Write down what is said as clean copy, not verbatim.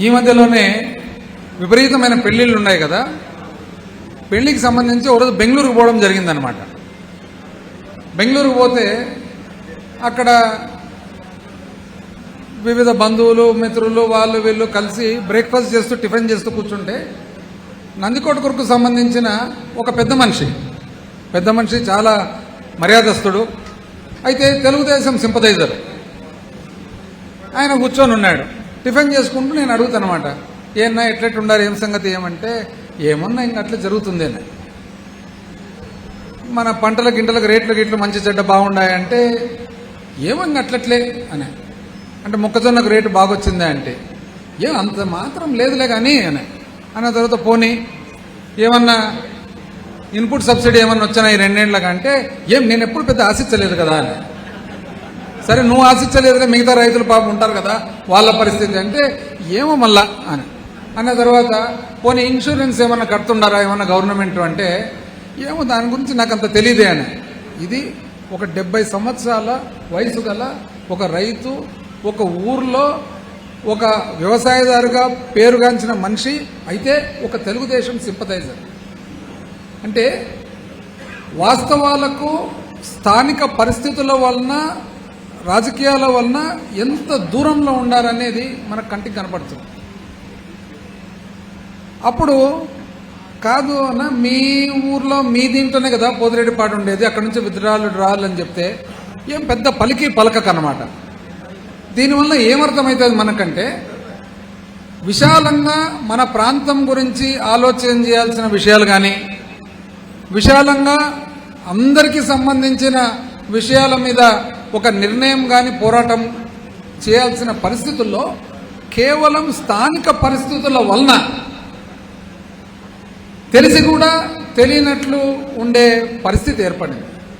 ఈ మధ్యలోనే విపరీతమైన పెళ్ళిళ్ళు ఉన్నాయి కదా, పెళ్లికి సంబంధించి ఒకరోజు బెంగళూరుకు పోవడం జరిగిందనమాట. బెంగళూరుకు పోతే అక్కడ వివిధ బంధువులు మిత్రులు వాళ్ళు వీళ్ళు కలిసి బ్రేక్ఫాస్ట్ చేస్తూ టిఫిన్ చేస్తూ కూర్చుంటే నందికొట్కూరుకు సంబంధించిన ఒక పెద్ద మనిషి చాలా మర్యాదస్తుడు, అయితే తెలుగుదేశం సింపథైజర్. ఆయన కూర్చొని ఉన్నాడు, టిఫిన్ చేసుకుంటూ నేను అడుగుతానమాట, ఏమన్నా ఎట్లెట్టు ఉండాలి, ఏం సంగతి ఏమంటే, ఏమన్నా ఇంక అట్లా జరుగుతుంది అని. మన పంటల గింటలకు రేట్లు మంచి చెడ్డ బాగున్నాయంటే ఏమన్నా అట్లట్లే అని. అంటే మొక్కజొన్నకు రేటు బాగొచ్చిందా అంటే ఏం అంత మాత్రం లేదులే కానీ అని అన్న తర్వాత పోనీ ఏమన్నా ఇన్పుట్ సబ్సిడీ ఏమన్నా వచ్చానా ఈ 2 ఏళ్ళకి అంటే ఏం నేను ఎప్పుడు పెద్ద ఆశించలేదు కదా అని. సరే నువ్వు ఆశించలేదులే, మిగతా రైతులు పాపం ఉంటారు కదా వాళ్ళ పరిస్థితి అంటే ఏమో మళ్ళా అని అన్న తర్వాత పోనీ ఇన్సూరెన్స్ ఏమన్నా కడుతున్నారా ఏమన్నా గవర్నమెంట్ అంటే ఏమో దాని గురించి నాకు అంత తెలియదే అని. ఇది ఒక 70 సంవత్సరాల వయసు గల ఒక రైతు, ఒక ఊర్లో ఒక వ్యవసాయదారుగా పేరుగాంచిన మనిషి, అయితే ఒక తెలుగుదేశం సింపథైజర్. అంటే వాస్తవాలకు స్థానిక పరిస్థితుల వలన రాజకీయాల వలన ఎంత దూరంలో ఉండాలనేది మనకు కంటికి కనపడుతుంది. అప్పుడు కాదు అన్న మీ ఊర్లో మీ దీంట్లోనే కదా పోతిరెడ్డిపాడు ఉండేది, అక్కడ నుంచి విత్డ్రాలు అని చెప్తే ఏం పెద్ద పలకకన్నమాట. దీనివల్ల ఏమర్థమవుతుంది మనకంటే విశాలంగా మన ప్రాంతం గురించి ఆలోచన చేయాల్సిన విషయాలు కానీ, విశాలంగా అందరికీ సంబంధించిన విషయాల మీద ఒక నిర్ణయం కానీ పోరాటం చేయాల్సిన పరిస్థితుల్లో కేవలం స్థానిక పరిస్థితుల వలన తెలిసి కూడా తెలియనట్లు ఉండే పరిస్థితి ఏర్పడింది.